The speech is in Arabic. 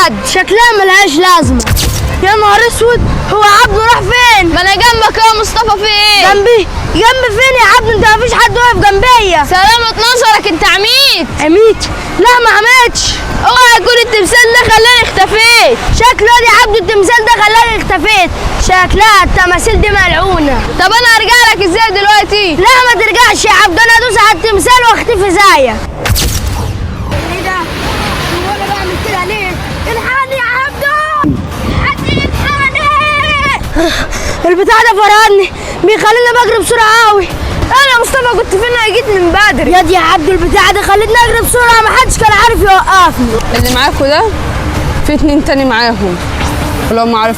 حد. شكلها ملهاش لازمه. يا نهار اسود، هو عبده راح فين؟ ما انا جنبك اهو مصطفى، في ايه؟ جنبي فين يا عبده؟ انت مفيش حد واقف جنبيا. سلامة نظرك، انت عميت؟ لا ما عميتش. اوعى يكون التمثال ده خلاني اختفيت. شكله يا عبده التمثال ده خلاني اختفيت. شكلها التماثيل دي ملعونه. طب انا ارجع لك ازاي دلوقتي؟ لا ما ترجعش يا عبده، انا ادوس على التمثال واختفي زيك. ايه ده؟ هو انا بعمل كده ليه؟ الحقني يا عبده! الحقني! البتاع ده فرقني، بيخليني بجري بسرعه قوي. انا مصطفى كنت فين؟ انا جيت من بدري. يا عبده البتاع ده خلتني اجري بسرعه، ما حدش كان عارف يوقفني. اللي معاكوا ده في 2 تاني معاهم، ولو ما عرفتوش